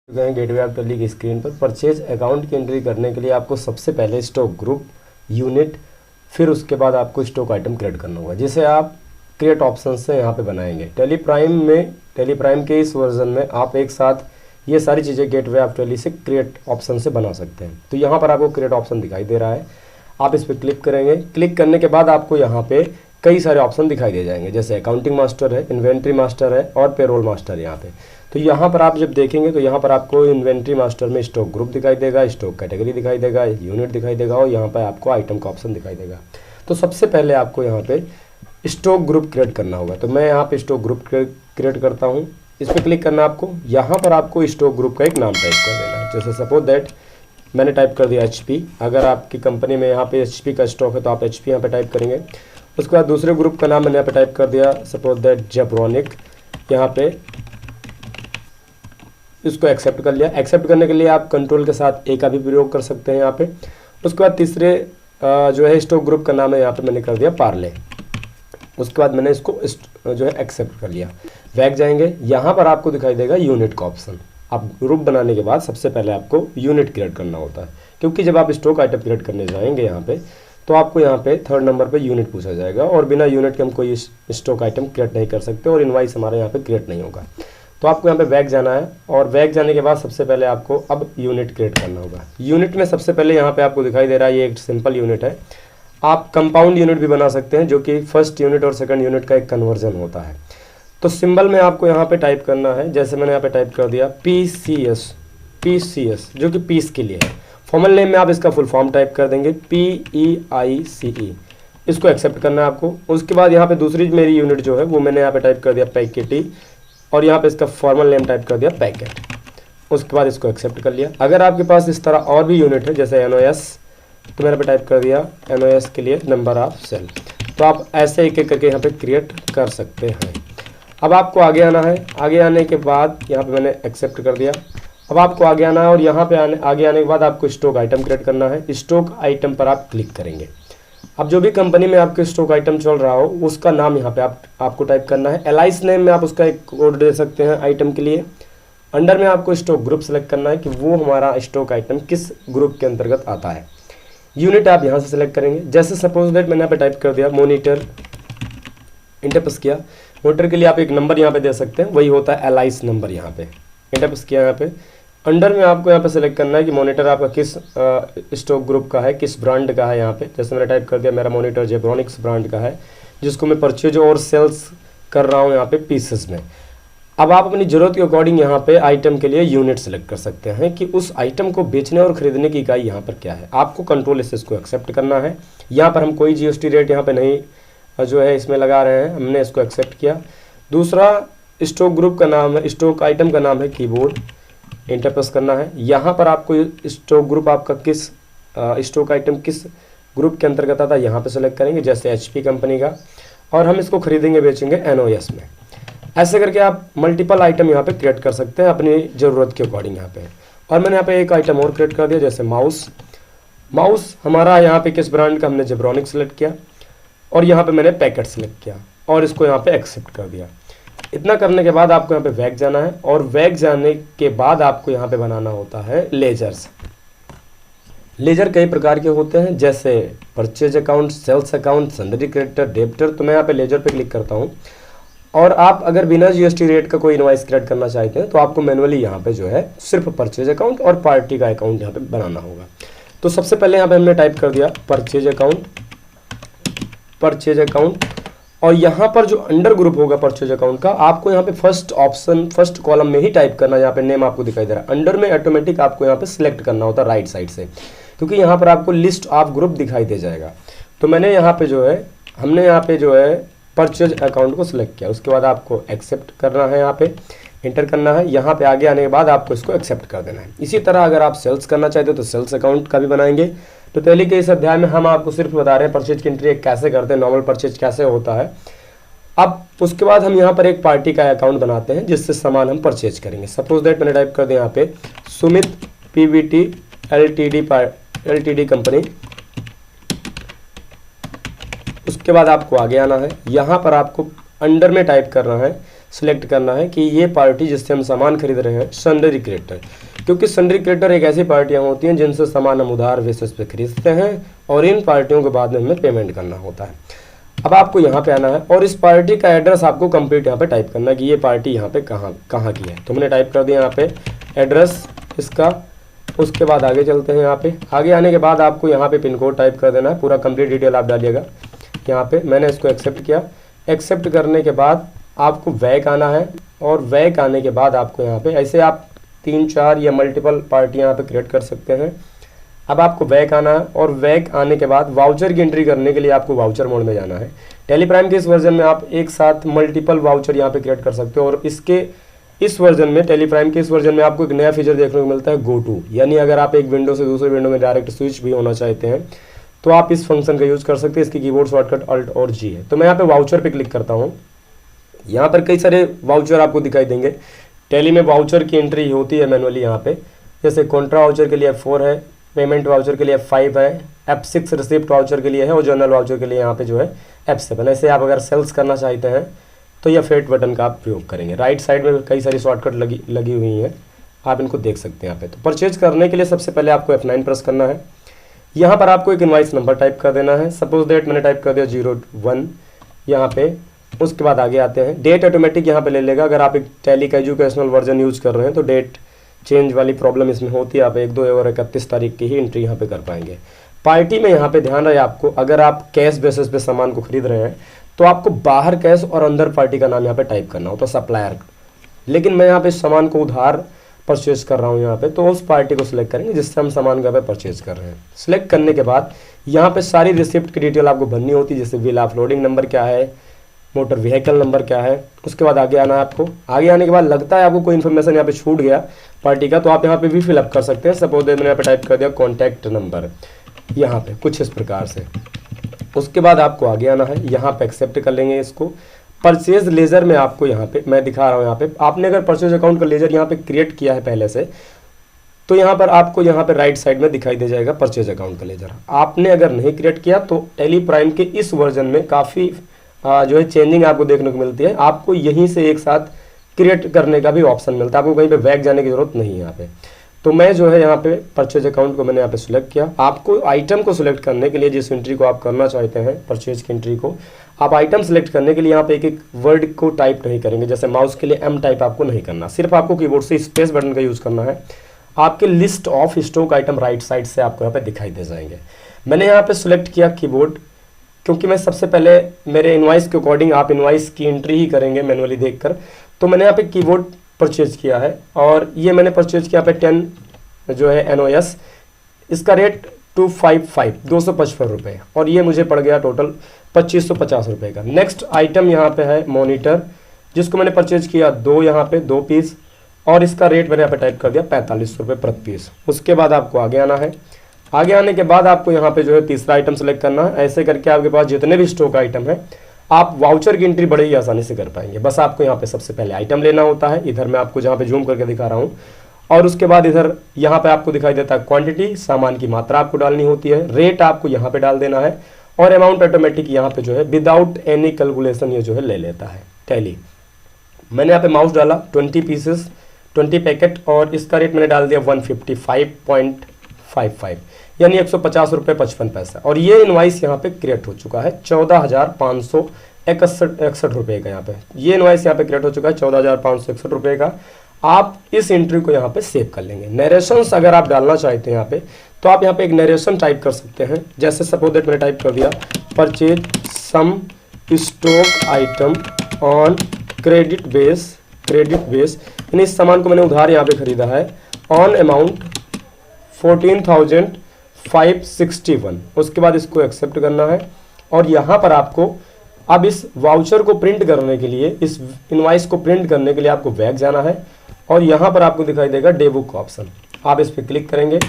गए gateway of tally की screen पर। परचेज अकाउंट की एंट्री करने के लिए आपको सबसे पहले स्टॉक ग्रुप, यूनिट, फिर उसके बाद आपको स्टॉक आइटम क्रिएट करना होगा, जिसे आप क्रिएट ऑप्शन से यहाँ पे बनाएंगे। टैली प्राइम के इस वर्जन में आप एक साथ ये सारी चीज़ें गेटवे ऑफ टैली से क्रिएट ऑप्शन से बना सकते हैं। तो यहाँ पर आपको क्रिएट ऑप्शन दिखाई दे रहा है, आप इस पर क्लिक करेंगे। क्लिक करने के बाद आपको यहाँ पे कई सारे ऑप्शन दिखाई दे जाएंगे, जैसे अकाउंटिंग मास्टर है, इन्वेंट्री मास्टर है और पेरोल मास्टर है यहाँ पे। तो यहाँ पर आप जब देखेंगे तो यहाँ पर आपको इन्वेंट्री मास्टर में स्टॉक ग्रुप दिखाई देगा, स्टॉक कैटेगरी दिखाई देगा, यूनिट दिखाई देगा और यहाँ पर आपको आइटम का ऑप्शन दिखाई देगा। तो सबसे पहले आपको यहाँ पे स्टॉक ग्रुप क्रिएट करना होगा। तो मैं यहाँ पे स्टॉक ग्रुप क्रिएट करता हूँ। इस पर क्लिक करना आपको। यहाँ पर आपको स्टॉक ग्रुप का एक नाम टाइप कर देना है। जैसे सपोज दैट मैंने टाइप कर दिया HP। अगर आपकी कंपनी में यहाँ पे HP का स्टॉक है तो आप HP यहाँ पे टाइप करेंगे। उसके बाद दूसरे ग्रुप का नाम मैंने यहाँ पे टाइप कर दिया, सपोज दैट जेब्रॉनिक। यहाँ पे इसको एक्सेप्ट कर लिया। एक्सेप्ट करने के लिए आप कंट्रोल के साथ A का भी प्रयोग कर सकते हैं यहाँ पे। उसके बाद तीसरे जो है स्टॉक ग्रुप का नाम है, यहाँ पे मैंने कर दिया पार्ले। उसके बाद मैंने इसको जो है एक्सेप्ट कर लिया। बैक जाएंगे, यहाँ पर आपको दिखाई देगा यूनिट का ऑप्शन। आप ग्रुप बनाने के बाद सबसे पहले आपको यूनिट क्रिएट करना होता है, क्योंकि जब आप स्टॉक आइटम क्रिएट करने जाएंगे यहाँ पे तो आपको यहाँ पे 3rd नंबर पे यूनिट पूछा जाएगा और बिना यूनिट के हम कोई स्टॉक आइटम क्रिएट नहीं कर सकते और इनवाइस हमारे यहाँ पे क्रिएट नहीं होगा। तो आपको यहाँ पे बैक जाना है और बैक जाने के बाद सबसे पहले आपको अब यूनिट क्रिएट करना होगा। यूनिट में सबसे पहले यहाँ पे आपको दिखाई दे रहा है ये एक सिंपल यूनिट है। आप कंपाउंड यूनिट भी बना सकते हैं, जो कि फर्स्ट यूनिट और सेकंड यूनिट का एक कन्वर्जन होता है। तो सिंबल में आपको यहाँ पे टाइप करना है, जैसे मैंने यहाँ पे टाइप कर दिया PCS, जो कि पीस के लिए है। फॉर्मल नेम में आप इसका फुल फॉर्म टाइप कर देंगे PEICE। इसको एक्सेप्ट करना है आपको। उसके बाद यहाँ पे दूसरी मेरी यूनिट जो है वो मैंने यहाँ पे टाइप कर दिया पैकेटी और यहाँ पे इसका फॉर्मल नेम टाइप कर दिया पैकेट। उसके बाद इसको एक्सेप्ट कर लिया। अगर आपके पास इस तरह और भी यूनिट है जैसे NOS, तो मैंने पे टाइप कर दिया NOS के लिए नंबर ऑफ सेल। तो आप ऐसे एक एक करके यहाँ पे क्रिएट कर सकते हैं। अब आपको आगे आना है। आगे आने के बाद यहाँ पे मैंने एक्सेप्ट कर दिया। अब आपको आगे आना है और यहाँ पे आगे आने के बाद आपको स्टॉक आइटम क्रिएट करना है। स्टॉक आइटम पर आप क्लिक करेंगे। अब जो भी कंपनी में आपके स्टॉक आइटम चल रहा हो उसका नाम यहाँ पे आपको टाइप करना है। एलाइस नेम में आप उसका एक कोड दे सकते हैं आइटम के लिए। अंडर में आपको स्टॉक ग्रुप सेलेक्ट करना है कि वो हमारा स्टॉक आइटम किस ग्रुप के अंतर्गत आता है। यूनिट आप यहाँ से सेलेक्ट करेंगे। जैसे सपोज दैट मैंने यहाँ पे टाइप कर दिया मॉनिटर, इंटर प्रेस किया। मॉनिटर के लिए आप एक नंबर यहाँ पे दे सकते हैं, वही होता है एलाइस नंबर। यहाँ पे इंटर प्रेस किया। यहाँ पे अंडर में आपको यहाँ पे सेलेक्ट करना है कि मॉनिटर आपका किस स्टॉक ग्रुप का है, किस ब्रांड का है। यहाँ पे जैसे मैंने टाइप कर दिया मेरा मॉनिटर जेब्रॉनिक्स ब्रांड का है, जिसको मैं परचेज और सेल्स कर रहा हूँ यहाँ पे पीसेस में। अब आप अपनी ज़रूरत के अकॉर्डिंग यहाँ पे आइटम के लिए यूनिट सेलेक्ट कर सकते हैं कि उस आइटम को बेचने और खरीदने की इकाई यहाँ पर क्या है। आपको कंट्रोल से इसको एक्सेप्ट करना है। यहाँ पर हम कोई GST रेट यहाँ पे नहीं जो है इसमें लगा रहे हैं, हमने इसको एक्सेप्ट किया। दूसरा स्टॉक ग्रुप का नाम है, स्टॉक आइटम का नाम है कीबोर्ड। इंटर प्रेस करना है। यहाँ पर आपको स्टॉक ग्रुप आपका किस स्टॉक आइटम किस ग्रुप के अंतर्गत आता है यहाँ पे सेलेक्ट करेंगे, जैसे HP कंपनी का, और हम इसको खरीदेंगे बेचेंगे NOS में। ऐसे करके आप मल्टीपल आइटम यहाँ पे क्रिएट कर सकते हैं अपनी ज़रूरत के अकॉर्डिंग यहाँ पे। और मैंने यहाँ पे एक आइटम और क्रिएट कर दिया, जैसे माउस हमारा यहाँ पे किस ब्रांड का, हमने जेब्रॉनिक सेलेक्ट किया और यहाँ पे मैंने पैकेट सेलेक्ट किया और इसको यहाँ पे एक्सेप्ट कर दिया। इतना करने के बाद आपको यहाँ पे बैक जाना है और बैक जाने के बाद आपको यहाँ पे बनाना होता है लेजर्स। लेजर कई प्रकार के होते हैं, जैसे purchase account, sales account, sundry creditor, debtor. तो मैं यहाँ पे लेजर पे क्लिक करता हूँ। और आप अगर बिना GST रेट का कोई इनवॉइस क्रिएट करना चाहते हैं तो आपको मैनुअली यहाँ पे जो है सिर्फ परचेज अकाउंट और पार्टी का अकाउंट यहाँ पे बनाना होगा। तो सबसे पहले यहाँ पे हमने टाइप कर दिया परचेज अकाउंट और यहाँ पर जो अंडर ग्रुप होगा परचेज अकाउंट का, आपको यहाँ पे फर्स्ट कॉलम में ही टाइप करना है। यहाँ पे नेम आपको दिखाई दे रहा है। अंडर में ऑटोमेटिक आपको यहाँ पे सिलेक्ट करना होता है राइट साइड से, क्योंकि यहाँ पर आपको लिस्ट ऑफ ग्रुप दिखाई दे जाएगा। तो मैंने यहाँ पे जो है हमने यहाँ पे जो है परचेज अकाउंट को सिलेक्ट किया। उसके बाद आपको एक्सेप्ट करना है, यहाँ पे इंटर करना है। यहाँ पे आगे आने के बाद आपको इसको एक्सेप्ट कर देना है। इसी तरह अगर आप सेल्स करना चाहते हो तो सेल्स अकाउंट का भी बनाएंगे। तो टैली के इस अध्याय में हम आपको सिर्फ बता रहे हैं परचेज की एंट्री कैसे करते हैं, नॉर्मल परचेज कैसे होता है। अब उसके बाद हम यहाँ पर एक पार्टी का अकाउंट बनाते हैं जिससे सामान हम परचेज करेंगे। सपोज दैट मैंने टाइप कर दिया यहाँ पे सुमित PVT LTD कंपनी। उसके बाद आपको आगे आना है। यहाँ पर आपको अंडर में टाइप करना है सिलेक्ट करना है कि ये पार्टी जिससे हम सामान खरीद रहे हैं सन्ड्री क्रेडिटर, क्योंकि सन्ड्री क्रेडिटर एक ऐसी पार्टियां होती हैं जिनसे सामान हम उधार बेसिस पे खरीदते हैं और इन पार्टियों के बाद में हमें पेमेंट करना होता है। अब आपको यहाँ पे आना है और इस पार्टी का एड्रेस आपको कंप्लीट यहाँ पे टाइप करना है कि ये पार्टी यहाँ पे कहाँ की है। तो मैंने टाइप कर दिया यहाँ पे एड्रेस इसका। उसके बाद आगे चलते हैं। यहाँ पे आगे आने के बाद आपको यहाँ पे पिन कोड टाइप कर देना है, पूरा कंप्लीट डिटेल आप डालिएगा यहाँ पे। मैंने इसको एक्सेप्ट किया। एक्सेप्ट करने के बाद आपको बैक आना है और बैक आने के बाद आपको यहाँ पे ऐसे आप 3-4 या मल्टीपल पार्टी यहाँ पे क्रिएट कर सकते हैं। अब आपको बैक आना है और बैक आने के बाद वाउचर की एंट्री करने के लिए आपको वाउचर मोड में जाना है। टेलीप्राइम के इस वर्जन में आप एक साथ मल्टीपल वाउचर यहाँ पे क्रिएट कर सकते हो और इसके इस वर्जन में टेलीप्राइम के इस वर्जन में आपको एक नया फीचर देखने को मिलता है गो टू, यानी अगर आप एक विंडो से दूसरे विंडो में डायरेक्ट स्विच भी होना चाहते हैं तो आप इस फंक्शन का यूज कर सकते हैं। इसकी कीबोर्ड शॉर्टकट अल्ट और जी है। तो मैं यहाँ पे वाउचर पे क्लिक करता हूँ। यहाँ पर कई सारे वाउचर आपको दिखाई देंगे। टेली में वाउचर की एंट्री होती है मैनुअली यहाँ पे, जैसे कॉन्ट्रा वाउचर के लिए F4 है, पेमेंट वाउचर के लिए F5 है, F6 रिसिप्ट वाउचर के लिए है और जनरल वाउचर के लिए यहाँ पे जो है F7। ऐसे आप अगर सेल्स करना चाहते हैं तो यह फेट बटन का आप प्रयोग करेंगे। राइट साइड में कई सारी शॉर्टकट लगी हुई हैं, आप इनको देख सकते हैं यहाँ पे। तो परचेज करने के लिए सबसे पहले आपको F9 प्रेस करना है। यहाँ पर आपको एक इनवाइस नंबर टाइप कर देना है। सपोज डेट मैंने टाइप कर दिया 01 यहाँ पे। उसके बाद आगे आते हैं। डेट ऑटोमेटिक यहाँ पे ले लेगा। अगर आप एक टैली का एजुकेशनल वर्जन यूज कर रहे हैं तो डेट चेंज वाली प्रॉब्लम इसमें होती है। आप 1, 2 और 31 तारीख की ही एंट्री यहाँ पे कर पाएंगे। पार्टी में यहाँ पे ध्यान रहे आपको, अगर आप कैश बेसिस पे सामान को खरीद रहे हैं तो आपको बाहर कैश और अंदर पार्टी का नाम यहाँ पे टाइप करना हो तो सप्लायर। लेकिन मैं यहाँ पे सामान को उधार परचेज कर रहा हूँ यहाँ पे, तो उस पार्टी को सिलेक्ट करेंगे जिससे हम सामान यहाँ पे परचेज कर रहे हैं। सिलेक्ट करने के बाद यहाँ पे सारी रिसिप्ट की डिटेल आपको भरनी होती है, जैसे बिल ऑफ लोडिंग नंबर क्या है, मोटर व्हीकल नंबर क्या है। उसके बाद आगे आना है आपको। आगे आने के बाद लगता है आपको कोई इन्फॉर्मेशन यहाँ पे छूट गया पार्टी का, तो आप यहाँ पे भी फिलअप कर सकते हैं। सपोज मैंने यहाँ पे टाइप कर दिया कॉन्टैक्ट नंबर यहाँ पे कुछ इस प्रकार से। उसके बाद आपको आगे आना है। यहाँ पे एक्सेप्ट कर लेंगे इसको। परचेज लेजर में आपको यहाँ पे मैं दिखा रहा हूँ, यहाँ पे आपने अगर परचेज अकाउंट का लेजर यहाँ पे क्रिएट किया है पहले से, तो यहाँ पर आपको यहाँ पे राइट साइड में दिखाई दे जाएगा परचेज अकाउंट का लेजर। आपने अगर नहीं क्रिएट किया तो टेली प्राइम के इस वर्जन में काफ़ी जो है चेंजिंग आपको देखने को मिलती है। आपको यहीं से एक साथ क्रिएट करने का भी ऑप्शन मिलता है, आपको कहीं पे बैक जाने की जरूरत नहीं है यहाँ पे। तो मैं जो है यहाँ पे परचेज अकाउंट को मैंने यहाँ पे सिलेक्ट किया। आपको आइटम को सिलेक्ट करने के लिए जिस एंट्री को आप करना चाहते हैं परचेज की एंट्री को, आप आइटम सेलेक्ट करने के लिए यहाँ पे एक वर्ड को टाइप नहीं करेंगे। जैसे माउस के लिए M टाइप आपको नहीं करना, सिर्फ आपको कीबोर्ड से स्पेस बटन का यूज़ करना है। आपके list of stock item right side से आपको यहाँ पे दिखाई दे जाएंगे। मैंने यहाँ पे सिलेक्ट किया कीबोर्ड, क्योंकि मैं सबसे पहले मेरे इनवाइस के अकॉर्डिंग आप इनवाइस की एंट्री ही करेंगे मैनुअली देखकर, तो मैंने यहाँ पे कीबोर्ड परचेज किया है। और ये मैंने परचेज किया पे 10 जो है NOS, इसका रेट 255 रुपये और ये मुझे पड़ गया टोटल 2550 रुपये का। नेक्स्ट आइटम यहाँ पे है मॉनिटर, जिसको मैंने परचेज किया 2 यहाँ पे 2 पीस और इसका रेट मैंने यहाँ पे टाइप कर दिया 45 रुपये प्रति पीस। उसके बाद आपको आगे आना है। आगे आने के बाद आपको यहाँ पे जो है तीसरा आइटम सेलेक्ट करना है। ऐसे करके आपके पास जितने भी स्टॉक आइटम है आप वाउचर की एंट्री बड़े ही आसानी से कर पाएंगे। बस आपको यहाँ पे सबसे पहले आइटम लेना होता है। इधर मैं आपको जहाँ पे जूम करके दिखा रहा हूँ, और उसके बाद इधर यहाँ पे आपको दिखाई देता है क्वांटिटी, सामान की मात्रा आपको डालनी होती है, रेट आपको यहाँ पे डाल देना है और अमाउंट ऑटोमेटिक यहाँ पे जो है विदाउट एनी कैलकुलेशन ये जो है ले लेता है टेली। मैंने यहाँ पे माउस डाला 20 पीसेस 20 पैकेट और इसका रेट मैंने डाल दिया 155.55 यानी 150 रुपये 55 पैसा। और ये इनवाइस यहाँ पे क्रिएट हो चुका है 14,561 रुपये का। यहाँ पे ये इनवाइस यहाँ पे क्रिएट हो चुका है 14,561 रुपये का। आप इस एंट्री को यहाँ पे सेव कर लेंगे। नरेशंस अगर आप डालना चाहते हैं यहाँ पे, तो आप यहाँ पे एक नरेशन टाइप कर सकते हैं। जैसे सपोज दैट मैंने टाइप कर दिया purchase some stock item on credit base यानी इस सामान को मैंने उधार यहाँ पे खरीदा है ऑन अमाउंट 14,561। उसके बाद इसको एक्सेप्ट करना है और यहाँ पर आपको अब इस वाउचर को प्रिंट करने के लिए, इस इनवाइस को प्रिंट करने के लिए आपको बैक जाना है और यहाँ पर आपको दिखाई देगा डेबुक का ऑप्शन। आप इस पर क्लिक करेंगे।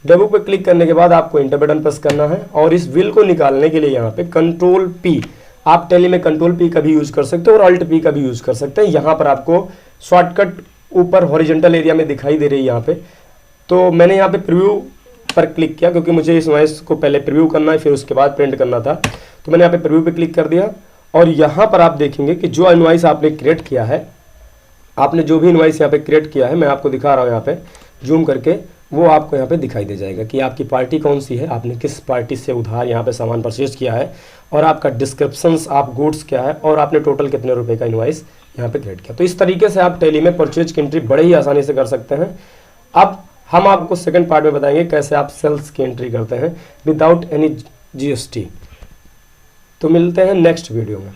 डेबुक पे क्लिक करने के बाद आपको इंटर बटन प्रेस करना है और इस बिल को निकालने के लिए यहाँ पे कंट्रोल P, आप टेली में कंट्रोल P का भी यूज कर सकते हो और अल्ट P का भी यूज कर सकते हैं। यहाँ पर आपको शॉर्टकट ऊपर हॉरिजॉन्टल एरिया में दिखाई दे रही है यहाँ पे। तो मैंने यहाँ पे प्रीव्यू पर क्लिक किया क्योंकि मुझे इस इनवाइस को पहले प्रीव्यू करना है फिर उसके बाद प्रिंट करना था। तो मैंने यहाँ पे प्रीव्यू पे क्लिक कर दिया और यहाँ पर आप देखेंगे कि जो इनवॉइस आपने क्रिएट किया है, आपने जो भी इनवॉइस यहाँ पे क्रिएट किया है, मैं आपको दिखा रहा हूँ यहाँ पे जूम करके, वो आपको यहाँ पे दिखाई दे जाएगा कि आपकी पार्टी कौन सी है, आपने किस पार्टी से उधार यहाँ पे सामान परचेज किया है, और आपका डिस्क्रिप्शंस, आप गुड्स क्या है, और आपने टोटल कितने रुपए का इनवॉइस यहाँ पे क्रिएट किया। तो इस तरीके से आप टैली में परचेज की एंट्री बड़े ही आसानी से कर सकते हैं। अब हम आपको सेकंड पार्ट में बताएंगे कैसे आप सेल्स की एंट्री करते हैं विदाउट एनी जीएसटी। तो मिलते हैं नेक्स्ट वीडियो में।